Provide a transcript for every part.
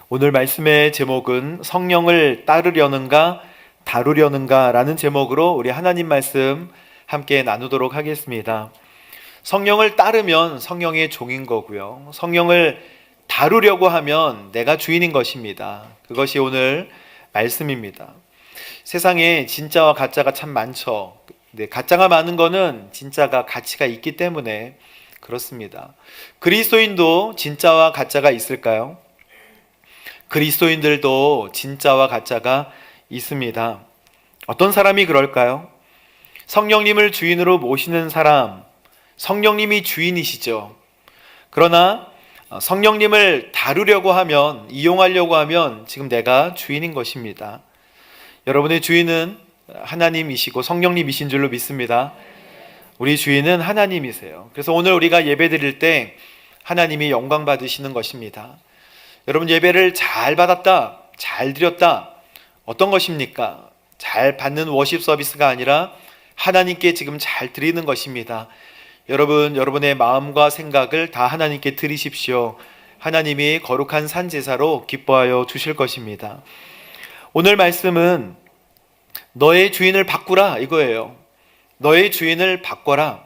오늘 말씀의 제목은 성령을 따르려는가 다루려는가 라는 제목으로 우리 하나님 말씀 함께 나누도록 하겠습니다. 성령을 따르면 성령의 종인 거고요, 성령을 다루려고 하면 내가 주인인 것입니다. 그것이 오늘 말씀입니다. 세상에 진짜와 가짜가 참 많죠. 가짜가 많은 거는 진짜가 가치가 있기 때문에 그렇습니다. 그리스도인도 진짜와 가짜가 있을까요? 그리스도인들도 진짜와 가짜가 있습니다. 어떤 사람이 그럴까요? 성령님을 주인으로 모시는 사람, 성령님이 주인이시죠. 그러나 성령님을 다루려고 하면, 이용하려고 하면 지금 내가 주인인 것입니다. 여러분의 주인은 하나님이시고 성령님이신 줄로 믿습니다. 우리 주인은 하나님이세요. 그래서 오늘 우리가 예배 드릴 때 하나님이 영광 받으시는 것입니다. 여러분, 예배를 잘 받았다, 잘 드렸다, 어떤 것입니까? 잘 받는 워십 서비스가 아니라 하나님께 지금 잘 드리는 것입니다. 여러분의 마음과 생각을 다 하나님께 드리십시오. 하나님이 거룩한 산제사로 기뻐하여 주실 것입니다. 오늘 말씀은 너의 주인을 바꾸라 이거예요. 너의 주인을 바꿔라.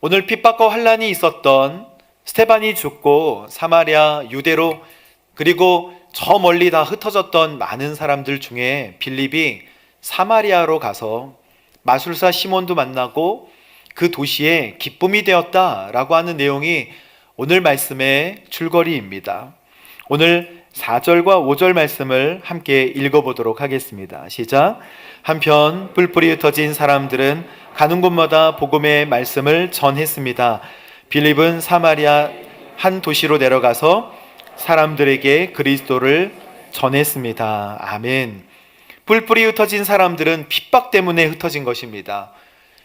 오늘 핍박과 환난이 있었던 스데반이 죽고 사마리아, 유대로, 그리고 저 멀리 다 흩어졌던 많은 사람들 중에 빌립이 사마리아로 가서 마술사 시몬도 만나고 그 도시에 기쁨이 되었다라고 하는 내용이 오늘 말씀의 줄거리입니다. 오늘 4절과 5절 말씀을 함께 읽어보도록 하겠습니다. 시작. 한편 뿔뿔이 흩어진 사람들은 가는 곳마다 복음의 말씀을 전했습니다. 빌립은 사마리아 한 도시로 내려가서 사람들에게 그리스도를 전했습니다. 아멘. 뿔뿔이 흩어진 사람들은 핍박 때문에 흩어진 것입니다.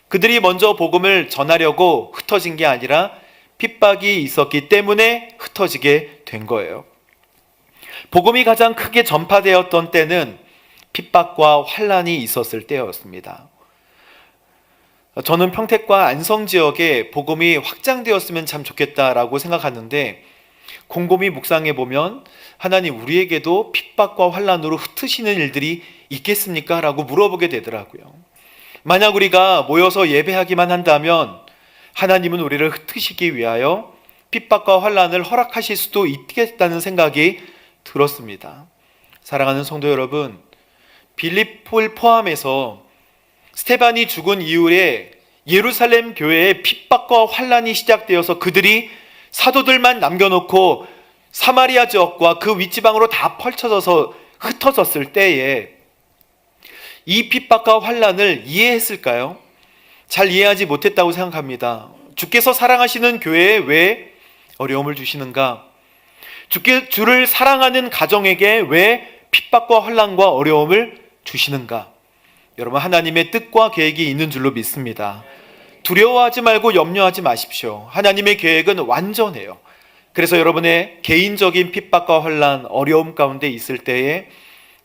그들이 먼저 복음을 전하려고 흩어진 게 아니라 핍박이 있었기 때문에 흩어지게 된 거예요. 복음이 가장 크게 전파되었던 때는 핍박과 환난이 있었을 때였습니다. 저는 평택과 안성 지역에 복음이 확장되었으면 참 좋겠다라고 생각하는데, 곰곰이 묵상해 보면 하나님, 우리에게도 핍박과 환난으로 흩으시는 일들이 있겠습니까? 라고 물어보게 되더라고요. 만약 우리가 모여서 예배하기만 한다면 하나님은 우리를 흩으시기 위하여 핍박과 환난을 허락하실 수도 있겠다는 생각이 들었습니다. 사랑하는 성도 여러분, 빌립을 포함해서 스데반이 죽은 이후에 예루살렘 교회에 핍박과 환난이 시작되어서 그들이 사도들만 남겨놓고 사마리아 지역과 그 윗지방으로 다 펼쳐져서 흩어졌을 때에 이 핍박과 환난을 이해했을까요? 잘 이해하지 못했다고 생각합니다. 주께서 사랑하시는 교회에 왜 어려움을 주시는가? 주를 사랑하는 가정에게 왜 핍박과 환난과 어려움을 주시는가? 여러분, 하나님의 뜻과 계획이 있는 줄로 믿습니다. 두려워하지 말고 염려하지 마십시오. 하나님의 계획은 완전해요. 그래서 여러분의 개인적인 핍박과 환난, 어려움 가운데 있을 때에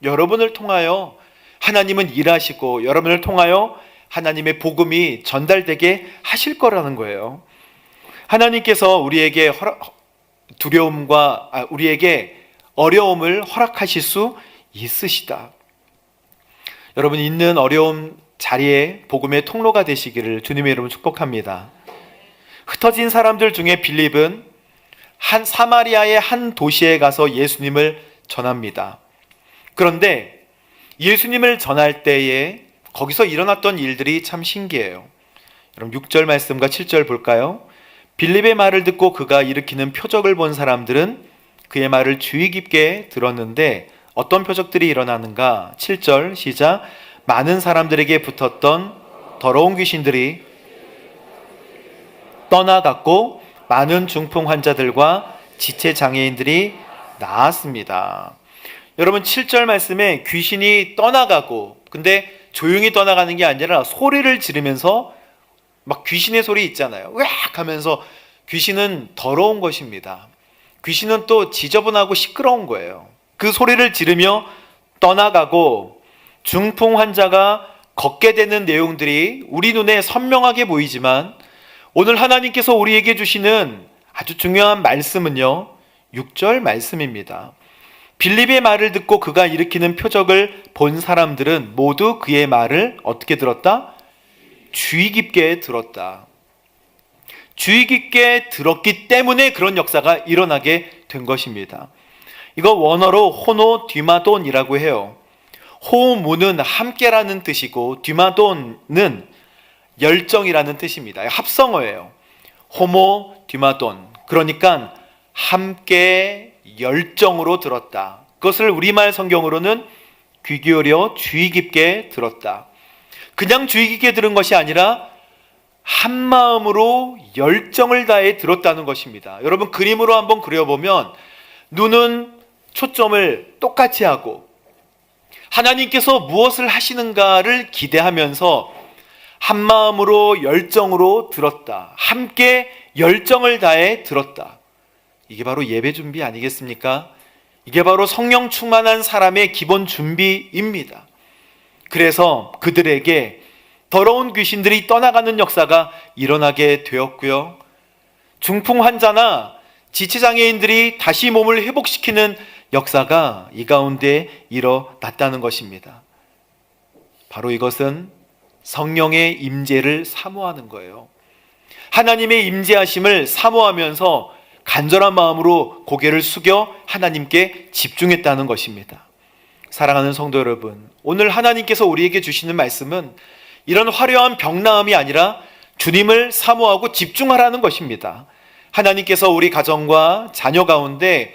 여러분을 통하여 하나님은 일하시고 여러분을 통하여 하나님의 복음이 전달되게 하실 거라는 거예요. 하나님께서 우리에게 우리에게 어려움을 허락하실 수 있으시다. 여러분, 있는 어려움 자리에 복음의 통로가 되시기를 주님의 이름으로 축복합니다. 흩어진 사람들 중에 빌립은 사마리아의 한 도시에 가서 예수님을 전합니다. 그런데 예수님을 전할 때에 거기서 일어났던 일들이 참 신기해요. 여러분, 6절 말씀과 7절 볼까요? 빌립의 말을 듣고 그가 일으키는 표적을 본 사람들은 그의 말을 주의 깊게 들었는데 어떤 표적들이 일어나는가? 7절 시작. 많은 사람들에게 붙었던 더러운 귀신들이 떠나갔고 많은 중풍 환자들과 지체 장애인들이 나았습니다. 여러분, 7절 말씀에 귀신이 떠나가고, 근데 조용히 떠나가는 게 아니라 소리를 지르면서 막 귀신의 소리 있잖아요. 으악 하면서, 귀신은 더러운 것입니다. 귀신은 또 지저분하고 시끄러운 거예요. 그 소리를 지르며 떠나가고 중풍 환자가 걷게 되는 내용들이 우리 눈에 선명하게 보이지만 오늘 하나님께서 우리에게 주시는 아주 중요한 말씀은요, 6절 말씀입니다. 빌립의 말을 듣고 그가 일으키는 표적을 본 사람들은 모두 그의 말을 어떻게 들었다? 주의 깊게 들었다. 주의 깊게 들었기 때문에 그런 역사가 일어나게 된 것입니다. 이거 원어로 호노디마돈이라고 해요. 호무는 함께라는 뜻이고 디마돈은 열정이라는 뜻입니다. 합성어예요. 호모 디마돈. 그러니까 함께 열정으로 들었다. 그것을 우리말 성경으로는 귀 기울여 주의 깊게 들었다. 그냥 주의 깊게 들은 것이 아니라 한 마음으로 열정을 다해 들었다는 것입니다. 여러분 그림으로 한번 그려보면 눈은 초점을 똑같이 하고 하나님께서 무엇을 하시는가를 기대하면서 한 마음으로 열정으로 들었다. 함께 열정을 다해 들었다. 이게 바로 예배 준비 아니겠습니까? 이게 바로 성령 충만한 사람의 기본 준비입니다. 그래서 그들에게 더러운 귀신들이 떠나가는 역사가 일어나게 되었고요. 중풍 환자나 지체장애인들이 다시 몸을 회복시키는 역사가 이 가운데 일어났다는 것입니다. 바로 이것은 성령의 임재를 사모하는 거예요. 하나님의 임재하심을 사모하면서 간절한 마음으로 고개를 숙여 하나님께 집중했다는 것입니다. 사랑하는 성도 여러분, 오늘 하나님께서 우리에게 주시는 말씀은 이런 화려한 벽라움이 아니라 주님을 사모하고 집중하라는 것입니다. 하나님께서 우리 가정과 자녀 가운데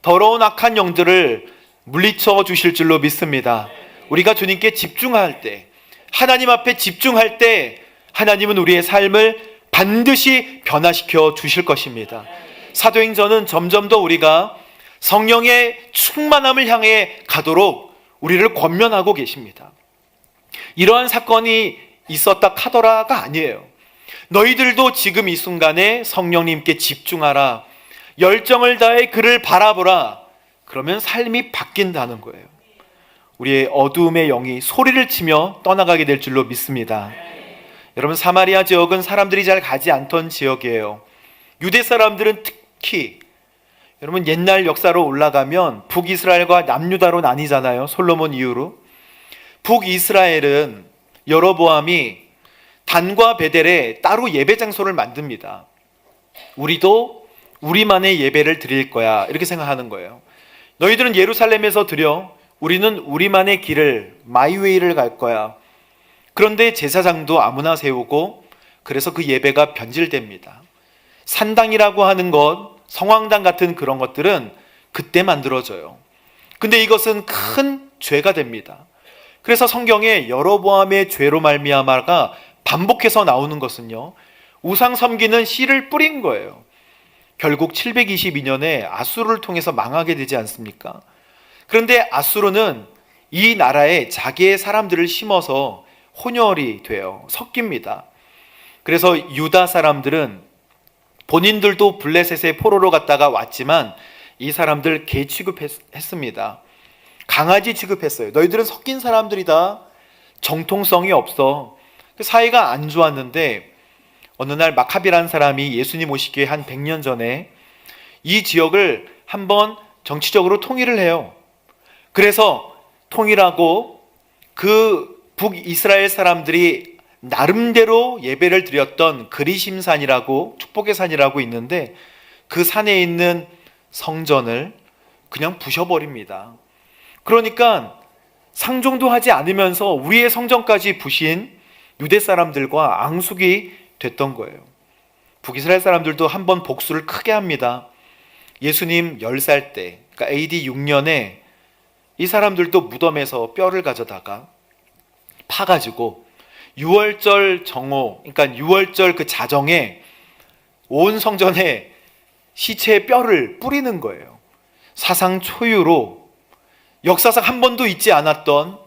더러운 악한 영들을 물리쳐 주실 줄로 믿습니다. 우리가 주님께 집중할 때, 하나님 앞에 집중할 때 하나님은 우리의 삶을 반드시 변화시켜 주실 것입니다. 사도행전은 점점 더 우리가 성령의 충만함을 향해 가도록 우리를 권면하고 계십니다. 이러한 사건이 있었다 카더라가 아니에요. 너희들도 지금 이 순간에 성령님께 집중하라. 열정을 다해 그를 바라보라. 그러면 삶이 바뀐다는 거예요. 우리의 어두움의 영이 소리를 치며 떠나가게 될 줄로 믿습니다. 여러분 사마리아 지역은 사람들이 잘 가지 않던 지역이에요. 유대 사람들은 특히 여러분 옛날 역사로 올라가면 북이스라엘과 남유다로 나뉘잖아요. 솔로몬 이후로. 북이스라엘은 여로보암이 단과 베델에 따로 예배 장소를 만듭니다. 우리도 우리만의 예배를 드릴 거야 이렇게 생각하는 거예요. 너희들은 예루살렘에서 드려, 우리는 우리만의 길을 마이웨이를 갈 거야. 그런데 제사장도 아무나 세우고 그래서 그 예배가 변질됩니다. 산당이라고 하는 것, 성황당 같은 그런 것들은 그때 만들어져요. 근데 이것은 큰 죄가 됩니다. 그래서 성경에 여로보암의 죄로 말미암아가 반복해서 나오는 것은요, 우상 섬기는 씨를 뿌린 거예요. 결국 722년에 아수르를 통해서 망하게 되지 않습니까? 그런데 아수르는 이 나라에 자기의 사람들을 심어서 혼혈이 돼요. 섞입니다. 그래서 유다 사람들은 본인들도 블레셋의 포로로 갔다가 왔지만 이 사람들 개 취급했습니다. 강아지 취급했어요. 너희들은 섞인 사람들이다. 정통성이 없어. 사이가 안 좋았는데 어느 날 마카비라는 사람이 예수님 오시기에 한 100년 전에 이 지역을 한번 정치적으로 통일을 해요. 그래서 통일하고 그 북이스라엘 사람들이 나름대로 예배를 드렸던 그리심산이라고, 축복의 산이라고 있는데 그 산에 있는 성전을 그냥 부셔버립니다. 그러니까 상종도 하지 않으면서 우리의 성전까지 부신 유대 사람들과 앙숙이 됐던 거예요. 북이스라엘 사람들도 한번 복수를 크게 합니다. 예수님 10살 때, 그러니까 AD 6년에 이 사람들도 무덤에서 뼈를 가져다가 파가지고 6월절 정오, 그러니까 6월절 그 자정에 온 성전에 시체의 뼈를 뿌리는 거예요. 사상 초유로 역사상 한 번도 있지 않았던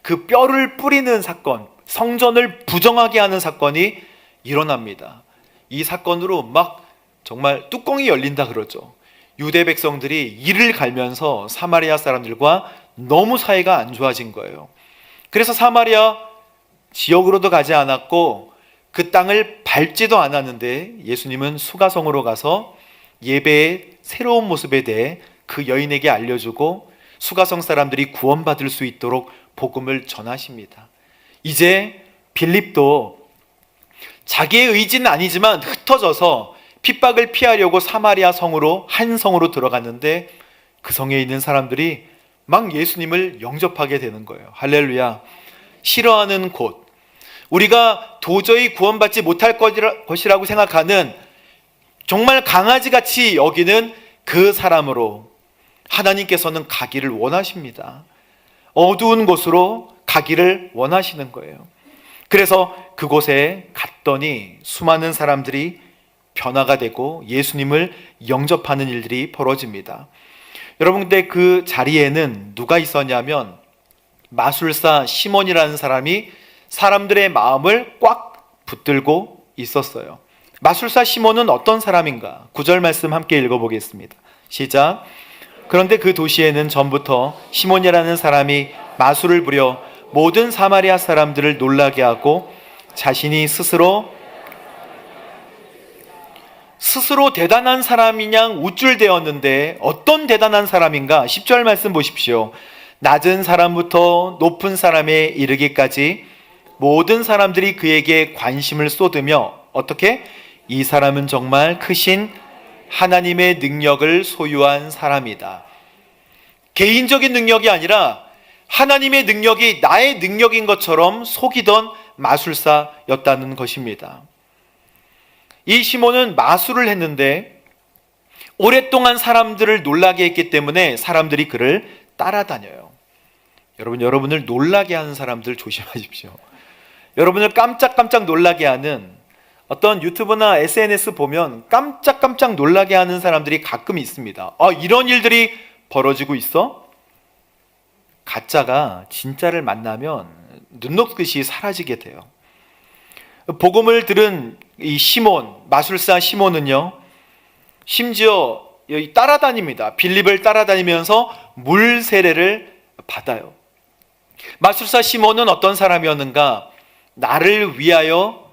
그 뼈를 뿌리는 사건, 성전을 부정하게 하는 사건이 일어납니다. 이 사건으로 막 정말 뚜껑이 열린다 그러죠. 유대 백성들이 이를 갈면서 사마리아 사람들과 너무 사이가 안 좋아진 거예요. 그래서 사마리아 지역으로도 가지 않았고 그 땅을 밟지도 않았는데 예수님은 수가성으로 가서 예배의 새로운 모습에 대해 그 여인에게 알려주고 수가성 사람들이 구원받을 수 있도록 복음을 전하십니다. 이제 빌립도 자기의 의지는 아니지만 흩어져서 핍박을 피하려고 사마리아 성으로, 한 성으로 들어갔는데 그 성에 있는 사람들이 막 예수님을 영접하게 되는 거예요. 할렐루야. 싫어하는 곳, 우리가 도저히 구원받지 못할 것이라고 생각하는, 정말 강아지같이 여기는 그 사람으로 하나님께서는 가기를 원하십니다. 어두운 곳으로 가기를 원하시는 거예요. 그래서 그곳에 갔더니 수많은 사람들이 변화가 되고 예수님을 영접하는 일들이 벌어집니다. 여러분, 근데 그 자리에는 누가 있었냐면 마술사 시몬이라는 사람이 사람들의 마음을 꽉 붙들고 있었어요. 마술사 시몬은 어떤 사람인가? 9절 말씀 함께 읽어보겠습니다. 시작. 그런데 그 도시에는 전부터 시몬이라는 사람이 마술을 부려 모든 사마리아 사람들을 놀라게 하고 자신이 스스로 대단한 사람인 양 우쭐대었는데 어떤 대단한 사람인가? 10절 말씀 보십시오. 낮은 사람부터 높은 사람에 이르기까지 모든 사람들이 그에게 관심을 쏟으며 어떻게? 이 사람은 정말 크신 하나님의 능력을 소유한 사람이다. 개인적인 능력이 아니라 하나님의 능력이 나의 능력인 것처럼 속이던 마술사였다는 것입니다. 이 시몬은 마술을 했는데 오랫동안 사람들을 놀라게 했기 때문에 사람들이 그를 따라다녀요. 여러분을 놀라게 하는 사람들 조심하십시오. 여러분을 깜짝깜짝 놀라게 하는 어떤 유튜브나 SNS 보면 깜짝깜짝 놀라게 하는 사람들이 가끔 있습니다. 이런 일들이 벌어지고 있어? 가짜가 진짜를 만나면 눈 녹듯이 사라지게 돼요. 복음을 들은 이 시몬, 마술사 시몬은요, 심지어 여기 따라다닙니다. 빌립을 따라다니면서 물 세례를 받아요. 마술사 시몬은 어떤 사람이었는가? 나를 위하여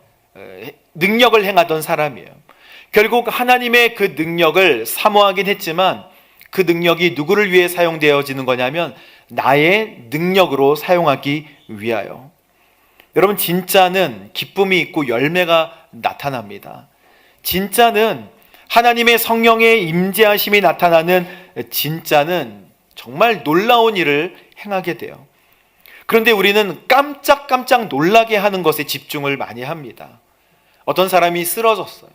능력을 행하던 사람이에요. 결국 하나님의 그 능력을 사모하긴 했지만 그 능력이 누구를 위해 사용되어지는 거냐면 나의 능력으로 사용하기 위하여. 여러분, 진짜는 기쁨이 있고 열매가 나타납니다. 진짜는 하나님의 성령의 임재하심이 나타나는, 진짜는 정말 놀라운 일을 행하게 돼요. 그런데 우리는 깜짝깜짝 놀라게 하는 것에 집중을 많이 합니다. 어떤 사람이 쓰러졌어요.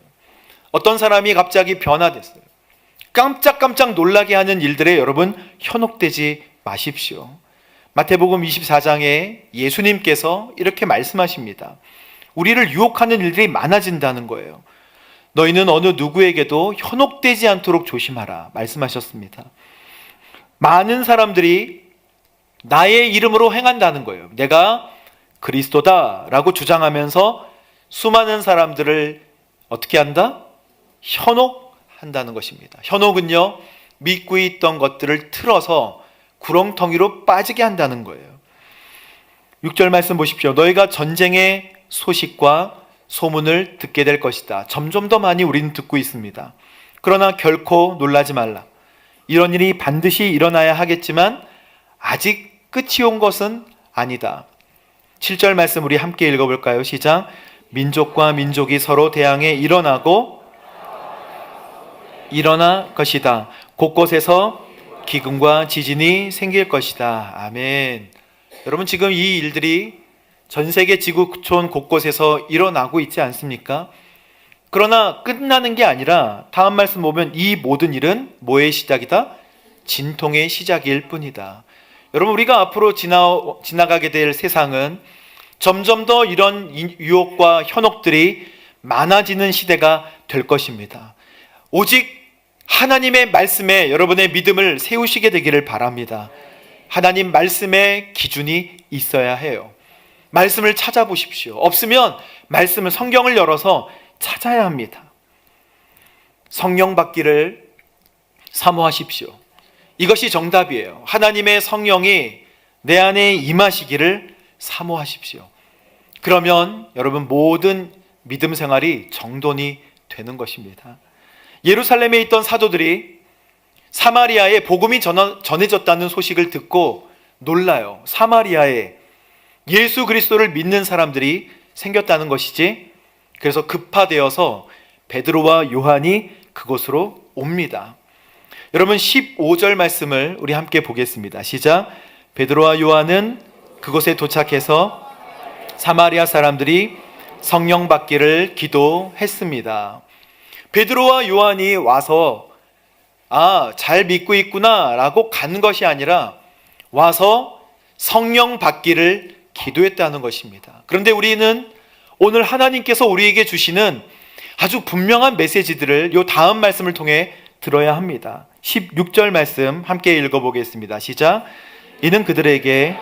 어떤 사람이 갑자기 변화됐어요. 깜짝깜짝 놀라게 하는 일들에 여러분 현혹되지 마십시오. 마태복음 24장에 예수님께서 이렇게 말씀하십니다. 우리를 유혹하는 일들이 많아진다는 거예요. 너희는 어느 누구에게도 현혹되지 않도록 조심하라 말씀하셨습니다. 많은 사람들이 나의 이름으로 행한다는 거예요. 내가 그리스도다라고 주장하면서 수많은 사람들을 어떻게 한다? 현혹한다는 것입니다. 현혹은요, 믿고 있던 것들을 틀어서 구렁텅이로 빠지게 한다는 거예요. 6절 말씀 보십시오. 너희가 전쟁의 소식과 소문을 듣게 될 것이다. 점점 더 많이 우리는 듣고 있습니다. 그러나 결코 놀라지 말라. 이런 일이 반드시 일어나야 하겠지만 아직 끝이 온 것은 아니다. 7절 말씀 우리 함께 읽어볼까요? 시작. 민족과 민족이 서로 대항해 일어날 것이다. 곳곳에서 기근과 지진이 생길 것이다. 아멘. 여러분, 지금 이 일들이 전 세계 지구촌 곳곳에서 일어나고 있지 않습니까? 그러나 끝나는 게 아니라 다음 말씀 보면 이 모든 일은 뭐의 시작이다? 진통의 시작일 뿐이다. 여러분, 우리가 앞으로 지나가게 될 세상은 점점 더 이런 유혹과 현혹들이 많아지는 시대가 될 것입니다. 오직 하나님의 말씀에 여러분의 믿음을 세우시게 되기를 바랍니다. 하나님 말씀의 기준이 있어야 해요. 말씀을 찾아보십시오. 없으면 말씀을, 성경을 열어서 찾아야 합니다. 성령 받기를 사모하십시오. 이것이 정답이에요. 하나님의 성령이 내 안에 임하시기를 사모하십시오. 그러면 여러분 모든 믿음 생활이 정돈이 되는 것입니다. 예루살렘에 있던 사도들이 사마리아에 복음이 전해졌다는 소식을 듣고 놀라요. 사마리아에 예수 그리스도를 믿는 사람들이 생겼다는 것이지. 그래서 급파되어서 베드로와 요한이 그곳으로 옵니다. 여러분 15절 말씀을 우리 함께 보겠습니다. 시작. 베드로와 요한은 그곳에 도착해서 사마리아 사람들이 성령 받기를 기도했습니다. 베드로와 요한이 와서 잘 믿고 있구나 라고 간 것이 아니라 와서 성령 받기를 기도했다는 것입니다. 그런데 우리는 오늘 하나님께서 우리에게 주시는 아주 분명한 메시지들을 이 다음 말씀을 통해 들어야 합니다. 16절 말씀 함께 읽어보겠습니다. 시작. 이는 그들에게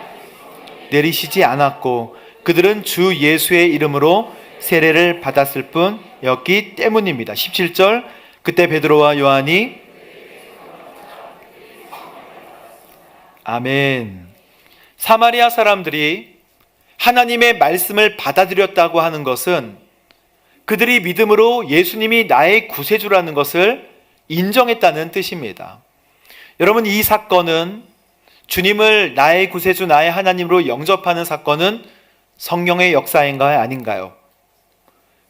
내리시지 않았고 그들은 주 예수의 이름으로 세례를 받았을 뿐이었기 때문입니다. 17절. 그때 베드로와 요한이 아멘. 사마리아 사람들이 하나님의 말씀을 받아들였다고 하는 것은 그들이 믿음으로 예수님이 나의 구세주라는 것을 인정했다는 뜻입니다. 여러분, 이 사건은 주님을 나의 구세주, 나의 하나님으로 영접하는 사건은 성령의 역사인가요? 아닌가요?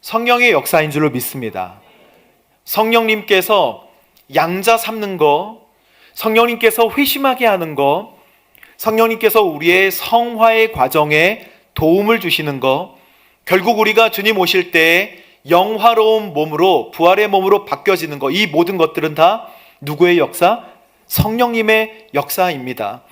성령의 역사인 줄로 믿습니다. 성령님께서 양자 삼는 거, 성령님께서 회심하게 하는 거, 성령님께서 우리의 성화의 과정에 도움을 주시는 거, 결국 우리가 주님 오실 때 영화로운 몸으로, 부활의 몸으로 바뀌어지는 거, 이 모든 것들은 다 누구의 역사? 성령님의 역사입니다.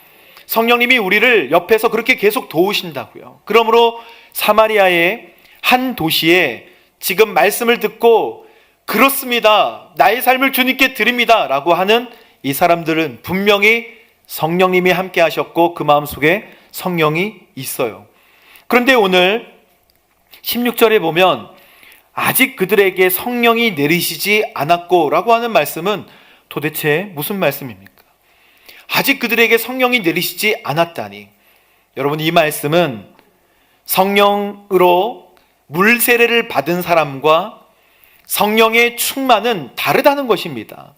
성령님이 우리를 옆에서 그렇게 계속 도우신다고요. 그러므로 사마리아의 한 도시에 지금 말씀을 듣고 그렇습니다, 나의 삶을 주님께 드립니다 라고 하는 이 사람들은 분명히 성령님이 함께 하셨고 그 마음속에 성령이 있어요. 그런데 오늘 16절에 보면 아직 그들에게 성령이 내리시지 않았고 라고 하는 말씀은 도대체 무슨 말씀입니까? 아직 그들에게 성령이 내리시지 않았다니. 여러분, 이 말씀은 성령으로 물세례를 받은 사람과 성령의 충만은 다르다는 것입니다.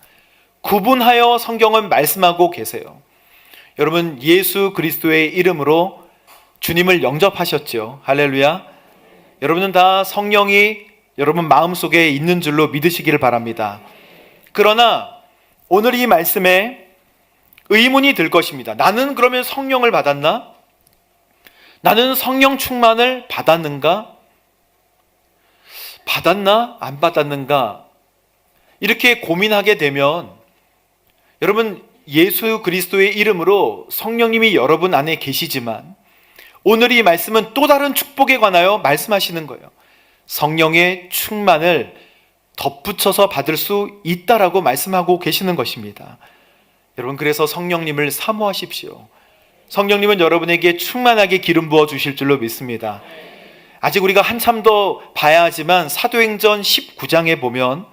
구분하여 성경은 말씀하고 계세요. 여러분, 예수 그리스도의 이름으로 주님을 영접하셨죠. 할렐루야. 여러분은 다 성령이 여러분 마음속에 있는 줄로 믿으시기를 바랍니다. 그러나 오늘 이 말씀에 의문이 들 것입니다. 나는 그러면 성령을 받았나? 나는 성령 충만을 받았는가? 받았나? 안 받았는가? 이렇게 고민하게 되면 여러분, 예수 그리스도의 이름으로 성령님이 여러분 안에 계시지만 오늘 이 말씀은 또 다른 축복에 관하여 말씀하시는 거예요. 성령의 충만을 덧붙여서 받을 수 있다라고 말씀하고 계시는 것입니다. 여러분, 그래서 성령님을 사모하십시오. 성령님은 여러분에게 충만하게 기름 부어 주실 줄로 믿습니다. 아직 우리가 한참 더 봐야 하지만 사도행전 19장에 보면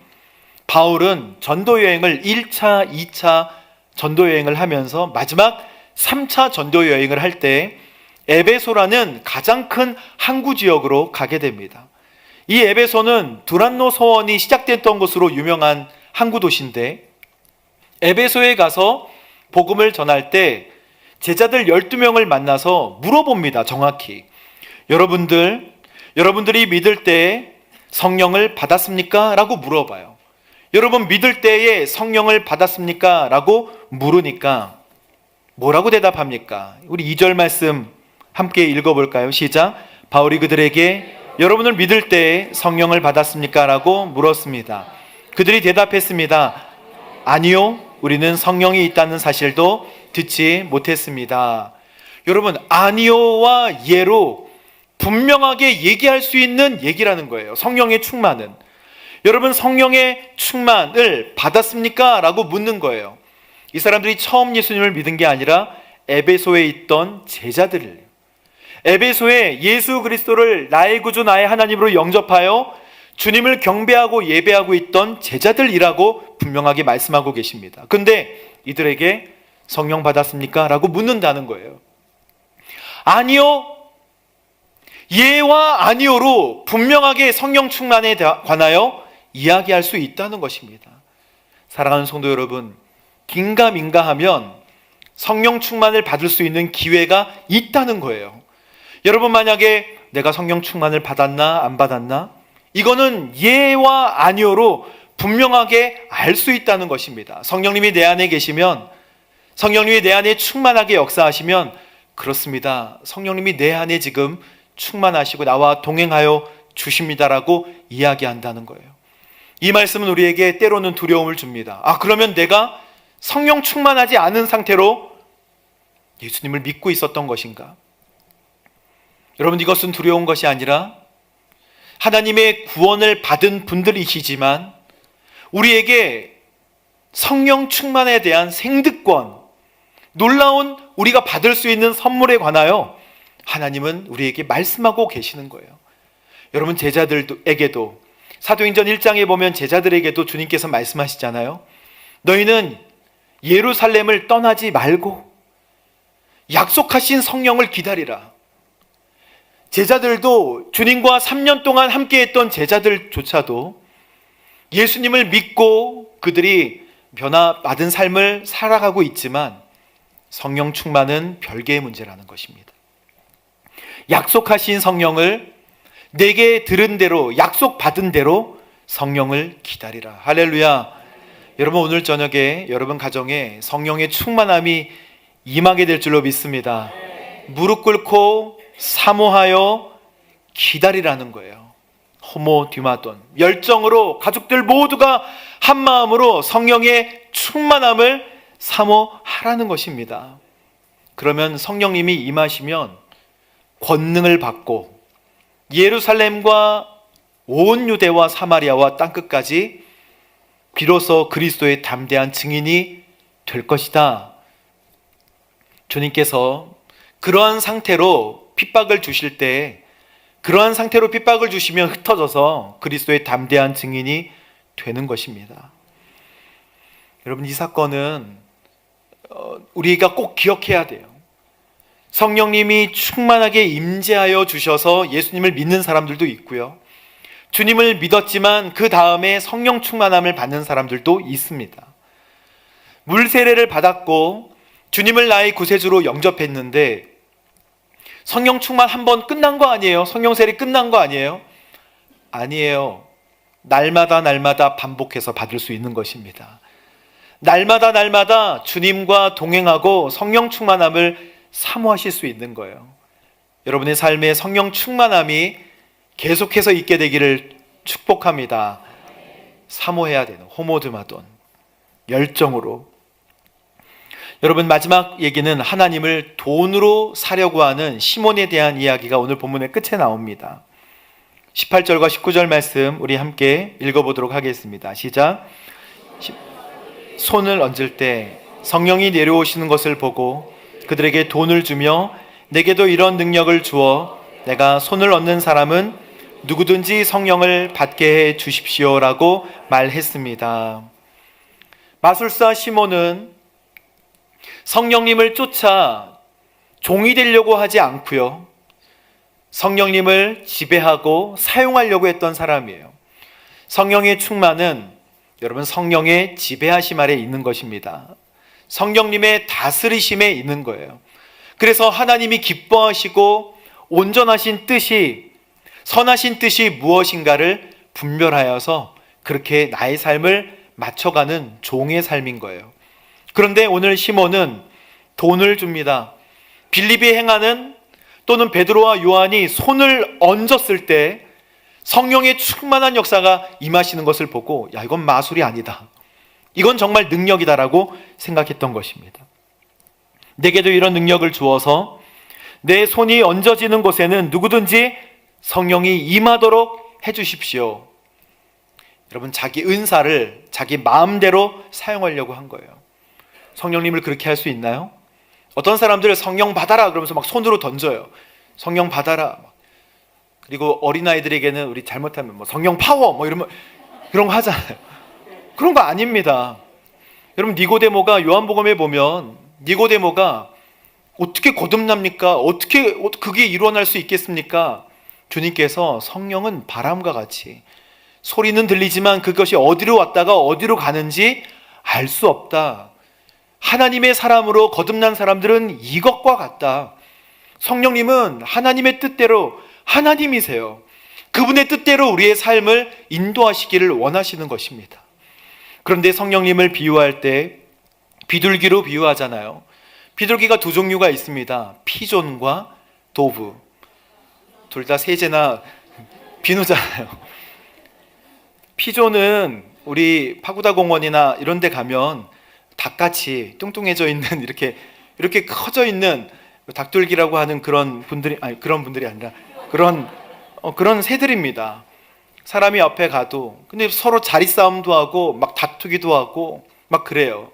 바울은 전도여행을 1차, 2차 전도여행을 하면서 마지막 3차 전도여행을 할 때 에베소라는 가장 큰 항구 지역으로 가게 됩니다. 이 에베소는 두란노 서원이 시작됐던 곳으로 유명한 항구 도시인데 에베소에 가서 복음을 전할 때 제자들 12명을 만나서 물어봅니다. 정확히 여러분들이 믿을 때 성령을 받았습니까? 라고 물어봐요. 여러분 믿을 때에 성령을 받았습니까? 라고 물으니까 뭐라고 대답합니까? 우리 2절 말씀 함께 읽어볼까요? 시작. 바울이 그들에게 여러분을 믿을 때에 성령을 받았습니까? 라고 물었습니다. 그들이 대답했습니다. 아니요, 우리는 성령이 있다는 사실도 듣지 못했습니다. 여러분, 아니요와 예로 분명하게 얘기할 수 있는 얘기라는 거예요. 성령의 충만은. 여러분, 성령의 충만을 받았습니까? 라고 묻는 거예요. 이 사람들이 처음 예수님을 믿은 게 아니라 에베소에 있던 제자들을, 에베소에 예수 그리스도를 나의 구주 나의 하나님으로 영접하여 주님을 경배하고 예배하고 있던 제자들이라고 분명하게 말씀하고 계십니다. 근데 이들에게 성령 받았습니까? 라고 묻는다는 거예요. 아니요, 예와 아니요로 분명하게 성령 충만에 관하여 이야기할 수 있다는 것입니다. 사랑하는 성도 여러분, 긴가민가하면 성령 충만을 받을 수 있는 기회가 있다는 거예요. 여러분, 만약에 내가 성령 충만을 받았나 안 받았나? 이거는 예와 아니오로 분명하게 알 수 있다는 것입니다. 성령님이 내 안에 계시면, 성령님이 내 안에 충만하게 역사하시면, 그렇습니다, 성령님이 내 안에 지금 충만하시고 나와 동행하여 주십니다라고 이야기한다는 거예요. 이 말씀은 우리에게 때로는 두려움을 줍니다. 그러면 내가 성령 충만하지 않은 상태로 예수님을 믿고 있었던 것인가? 여러분, 이것은 두려운 것이 아니라 하나님의 구원을 받은 분들이시지만 우리에게 성령 충만에 대한 생득권, 놀라운 우리가 받을 수 있는 선물에 관하여 하나님은 우리에게 말씀하고 계시는 거예요. 여러분, 제자들에게도 사도행전 1장에 보면 제자들에게도 주님께서 말씀하시잖아요. 너희는 예루살렘을 떠나지 말고 약속하신 성령을 기다리라. 제자들도, 주님과 3년 동안 함께했던 제자들조차도 예수님을 믿고 그들이 변화받은 삶을 살아가고 있지만 성령 충만은 별개의 문제라는 것입니다. 약속하신 성령을, 내게 들은 대로, 약속받은 대로 성령을 기다리라. 할렐루야. 여러분, 오늘 저녁에 여러분 가정에 성령의 충만함이 임하게 될 줄로 믿습니다. 무릎 꿇고 사모하여 기다리라는 거예요. 호모 듀마돈, 열정으로 가족들 모두가 한 마음으로 성령의 충만함을 사모하라는 것입니다. 그러면 성령님이 임하시면 권능을 받고 예루살렘과 온 유대와 사마리아와 땅끝까지 비로소 그리스도의 담대한 증인이 될 것이다. 주님께서 그러한 상태로 핍박을 주실 때, 그러한 상태로 핍박을 주시면 흩어져서 그리스도의 담대한 증인이 되는 것입니다. 여러분, 이 사건은 우리가 꼭 기억해야 돼요. 성령님이 충만하게 임재하여 주셔서 예수님을 믿는 사람들도 있고요, 주님을 믿었지만 그 다음에 성령 충만함을 받는 사람들도 있습니다. 물세례를 받았고 주님을 나의 구세주로 영접했는데 성령 충만 한 번 끝난 거 아니에요? 성령 세례 끝난 거 아니에요? 아니에요. 날마다 반복해서 받을 수 있는 것입니다. 날마다 주님과 동행하고 성령 충만함을 사모하실 수 있는 거예요. 여러분의 삶에 성령 충만함이 계속해서 있게 되기를 축복합니다. 사모해야 되는 호모드마돈, 열정으로. 여러분, 마지막 얘기는 하나님을 돈으로 사려고 하는 시몬에 대한 이야기가 오늘 본문의 끝에 나옵니다. 18절과 19절 말씀 우리 함께 읽어보도록 하겠습니다. 시작. 손을 얹을 때 성령이 내려오시는 것을 보고 그들에게 돈을 주며 내게도 이런 능력을 주어 내가 손을 얹는 사람은 누구든지 성령을 받게 해 주십시오라고 말했습니다. 마술사 시몬은 성령님을 쫓아 종이 되려고 하지 않고요, 성령님을 지배하고 사용하려고 했던 사람이에요. 성령의 충만은 여러분 성령의 지배하심 아래 있는 것입니다. 성령님의 다스리심에 있는 거예요. 그래서 하나님이 기뻐하시고 온전하신 뜻이, 선하신 뜻이 무엇인가를 분별하여서 그렇게 나의 삶을 맞춰가는 종의 삶인 거예요. 그런데 오늘 시몬은 돈을 줍니다. 빌립이 행하는, 또는 베드로와 요한이 손을 얹었을 때 성령의 충만한 역사가 임하시는 것을 보고, 야, 이건 마술이 아니다, 이건 정말 능력이다라고 생각했던 것입니다. 내게도 이런 능력을 주어서 내 손이 얹어지는 곳에는 누구든지 성령이 임하도록 해주십시오. 여러분, 자기 은사를 자기 마음대로 사용하려고 한 거예요. 성령님을 그렇게 할 수 있나요? 어떤 사람들 성령 받아라 그러면서 막 손으로 던져요. 성령 받아라. 그리고 어린아이들에게는 우리 잘못하면 뭐 성령 파워 뭐 이런 거 하잖아요. 그런 거 아닙니다. 여러분, 니고데모가 요한복음에 보면 니고데모가 어떻게 거듭납니까? 어떻게 그게 일어날 수 있겠습니까? 주님께서 성령은 바람과 같이, 소리는 들리지만 그것이 어디로 왔다가 어디로 가는지 알 수 없다. 하나님의 사람으로 거듭난 사람들은 이것과 같다. 성령님은 하나님의 뜻대로 하나님이세요. 그분의 뜻대로 우리의 삶을 인도하시기를 원하시는 것입니다. 그런데 성령님을 비유할 때 비둘기로 비유하잖아요. 비둘기가 두 종류가 있습니다. 피존과 도브. 둘 다 세제나 비누잖아요. 피존은 우리 파고다 공원이나 이런 데 가면 닭같이 뚱뚱해져 있는 이렇게 커져 있는 닭둘기라고 하는 그런 분들이 아니라 그런 새들입니다. 사람이 앞에 가도 근데 서로 자리 싸움도 하고 막 다투기도 하고 막 그래요.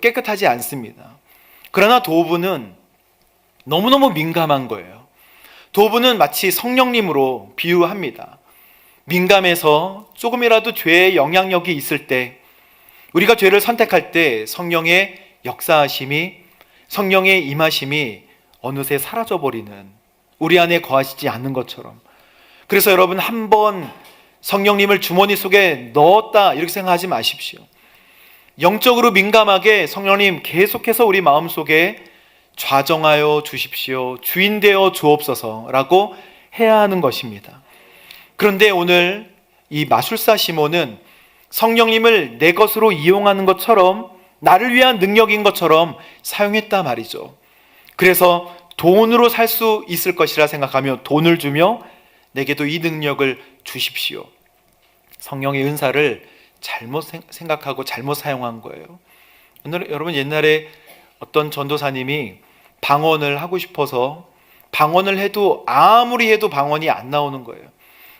깨끗하지 않습니다. 그러나 도브는 너무너무 민감한 거예요. 도브는 마치 성령님으로 비유합니다. 민감해서 조금이라도 죄의 영향력이 있을 때, 우리가 죄를 선택할 때 성령의 역사하심이, 성령의 임하심이 어느새 사라져버리는, 우리 안에 거하시지 않는 것처럼. 그래서 여러분, 한번 성령님을 주머니 속에 넣었다 이렇게 생각하지 마십시오. 영적으로 민감하게 성령님 계속해서 우리 마음속에 좌정하여 주십시오, 주인 되어 주옵소서라고 해야 하는 것입니다. 그런데 오늘 이 마술사 시몬은 성령님을 내 것으로 이용하는 것처럼, 나를 위한 능력인 것처럼 사용했단 말이죠. 그래서 돈으로 살 수 있을 것이라 생각하며 돈을 주며 내게도 이 능력을 주십시오. 성령의 은사를 잘못 생각하고 잘못 사용한 거예요. 여러분, 옛날에 어떤 전도사님이 방언을 하고 싶어서 방언을 해도 아무리 해도 방언이 안 나오는 거예요.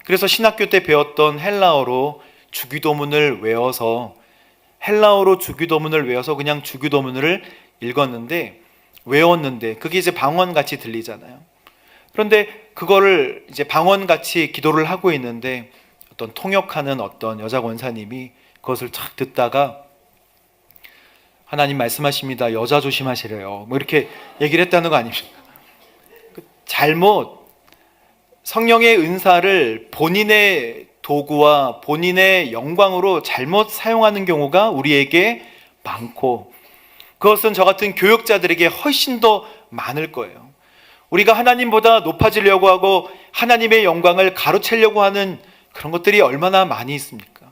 그래서 신학교 때 배웠던 헬라어로 주기도문을 외워서 그냥 주기도문을 외웠는데 그게 이제 방언같이 들리잖아요. 그런데 그거를 이제 방언같이 기도를 하고 있는데 어떤 통역하는 어떤 여자 권사님이 그것을 착 듣다가 하나님 말씀하십니다, 여자 조심하시래요, 뭐 이렇게 얘기를 했다는 거 아닙니까? 잘못 성령의 은사를 본인의 도구와 본인의 영광으로 잘못 사용하는 경우가 우리에게 많고, 그것은 저 같은 교역자들에게 훨씬 더 많을 거예요. 우리가 하나님보다 높아지려고 하고 하나님의 영광을 가로채려고 하는 그런 것들이 얼마나 많이 있습니까?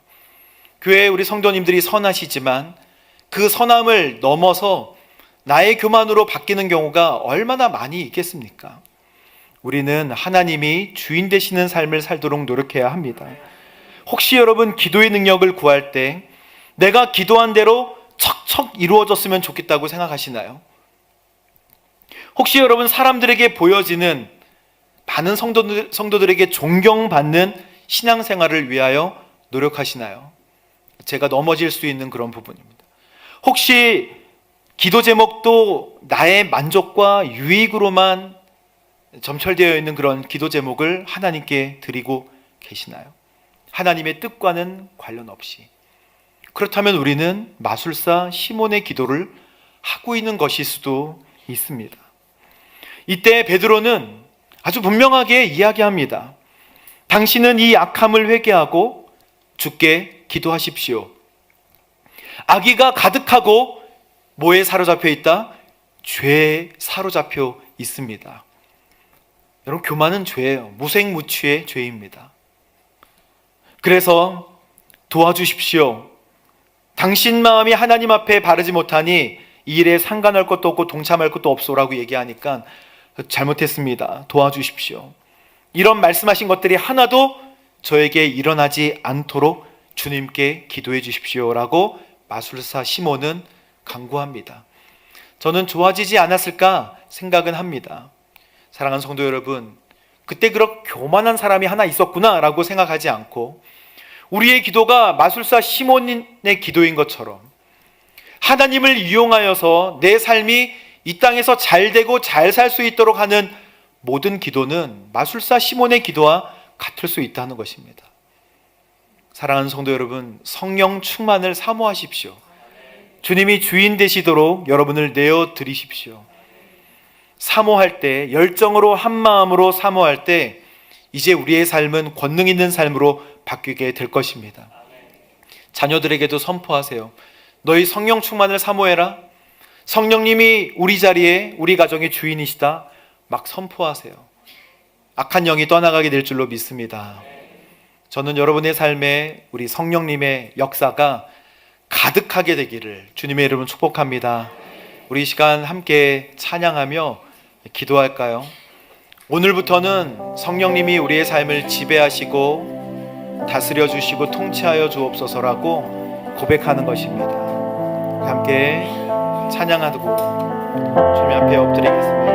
교회에 우리 성도님들이 선하시지만 그 선함을 넘어서 나의 교만으로 바뀌는 경우가 얼마나 많이 있겠습니까? 우리는 하나님이 주인 되시는 삶을 살도록 노력해야 합니다. 혹시 여러분, 기도의 능력을 구할 때 내가 기도한 대로 척척 이루어졌으면 좋겠다고 생각하시나요? 혹시 여러분, 사람들에게 보여지는, 많은 성도들에게 존경받는 신앙생활을 위하여 노력하시나요? 제가 넘어질 수 있는 그런 부분입니다. 혹시 기도 제목도 나의 만족과 유익으로만 점철되어 있는 그런 기도 제목을 하나님께 드리고 계시나요? 하나님의 뜻과는 관련 없이. 그렇다면 우리는 마술사 시몬의 기도를 하고 있는 것일 수도 있습니다. 이때 베드로는 아주 분명하게 이야기합니다. 당신은 이 악함을 회개하고 주께 기도하십시오. 악의가 가득하고 뭐에 사로잡혀 있다? 죄에 사로잡혀 있습니다. 여러분, 교만은 죄예요. 무색무취의 죄입니다. 그래서 도와주십시오. 당신 마음이 하나님 앞에 바르지 못하니 이 일에 상관할 것도 없고 동참할 것도 없소라고 얘기하니까 잘못했습니다, 도와주십시오. 이런 말씀하신 것들이 하나도 저에게 일어나지 않도록 주님께 기도해 주십시오라고 마술사 시몬은 간구합니다. 저는 좋아지지 않았을까 생각은 합니다. 사랑하는 성도 여러분, 그때 그렇게 교만한 사람이 하나 있었구나 라고 생각하지 않고, 우리의 기도가 마술사 시몬의 기도인 것처럼 하나님을 이용하여서 내 삶이 이 땅에서 잘 되고 잘 살 수 있도록 하는 모든 기도는 마술사 시몬의 기도와 같을 수 있다는 것입니다. 사랑하는 성도 여러분, 성령 충만을 사모하십시오. 주님이 주인 되시도록 여러분을 내어 드리십시오. 사모할 때, 열정으로 한 마음으로 사모할 때 이제 우리의 삶은 권능 있는 삶으로 바뀌게 될 것입니다. 자녀들에게도 선포하세요. 너희 성령 충만을 사모해라. 성령님이 우리 자리에 우리 가정의 주인이시다 막 선포하세요. 악한 영이 떠나가게 될 줄로 믿습니다. 저는 여러분의 삶에 우리 성령님의 역사가 가득하게 되기를 주님의 이름으로 축복합니다. 우리 이 시간 함께 찬양하며 기도할까요? 오늘부터는 성령님이 우리의 삶을 지배하시고 다스려 주시고 통치하여 주옵소서라고 고백하는 것입니다. 함께 찬양하고 주님 앞에 엎드리겠습니다.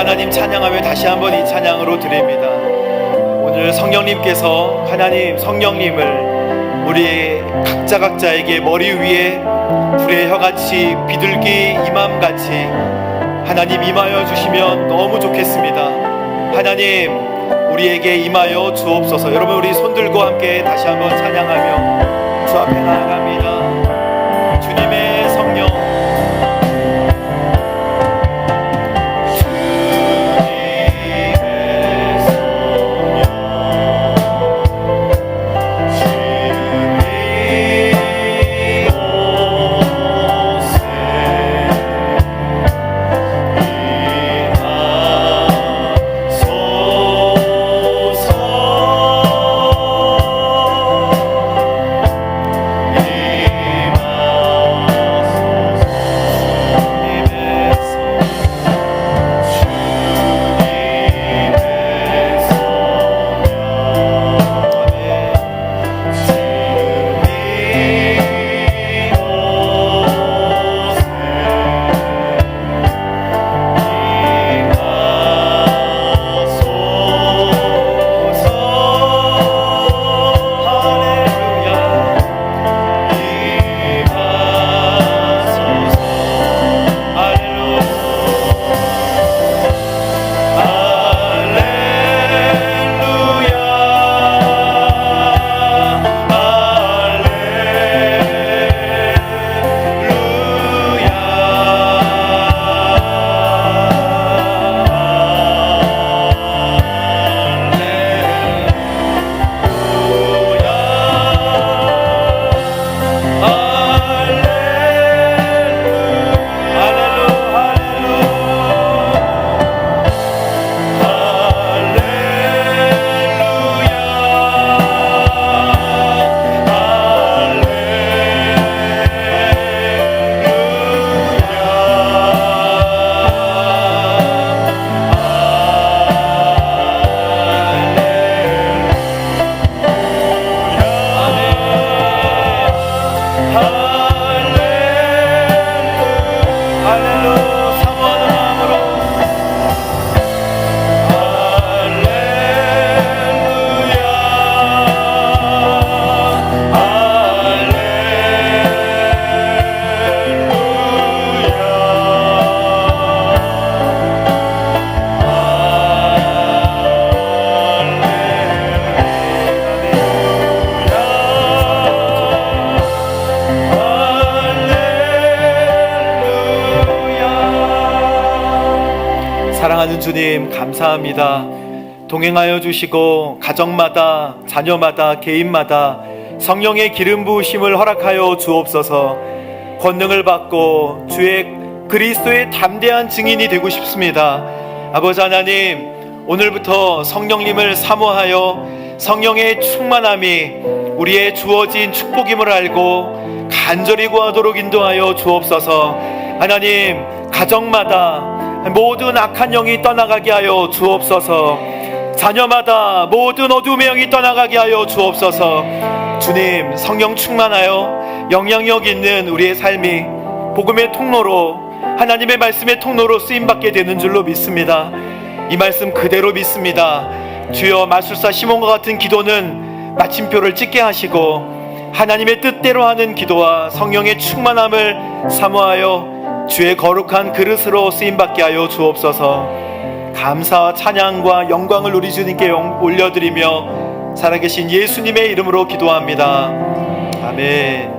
하나님 찬양하며 다시 한번 이 찬양으로 드립니다. 오늘 성령님께서 하나님 성령님을 우리 각자에게 머리 위에 불의 혀같이 비둘기 임함같이 하나님 임하여 주시면 너무 좋겠습니다. 하나님 우리에게 임하여 주옵소서. 여러분 우리 손 들고 함께 다시 한번 찬양하며 주 앞에 나아갑니다. 주님의 성령 Yeah. 사랑하는 주님, 감사합니다. 동행하여 주시고 가정마다, 자녀마다, 개인마다 성령의 기름 부으심을 허락하여 주옵소서. 권능을 받고 주의 그리스도의 담대한 증인이 되고 싶습니다. 아버지 하나님, 오늘부터 성령님을 사모하여 성령의 충만함이 우리의 주어진 축복임을 알고 간절히 구하도록 인도하여 주옵소서. 하나님, 가정마다 모든 악한 영이 떠나가게 하여 주옵소서. 자녀마다 모든 어둠의 영이 떠나가게 하여 주옵소서. 주님, 성령 충만하여 영향력 있는 우리의 삶이 복음의 통로로, 하나님의 말씀의 통로로 쓰임받게 되는 줄로 믿습니다. 이 말씀 그대로 믿습니다. 주여, 마술사 시몬과 같은 기도는 마침표를 찍게 하시고 하나님의 뜻대로 하는 기도와 성령의 충만함을 사모하여 주의 거룩한 그릇으로 쓰임받게 하여 주옵소서. 감사와 찬양과 영광을 우리 주님께 올려드리며 살아계신 예수님의 이름으로 기도합니다. 아멘.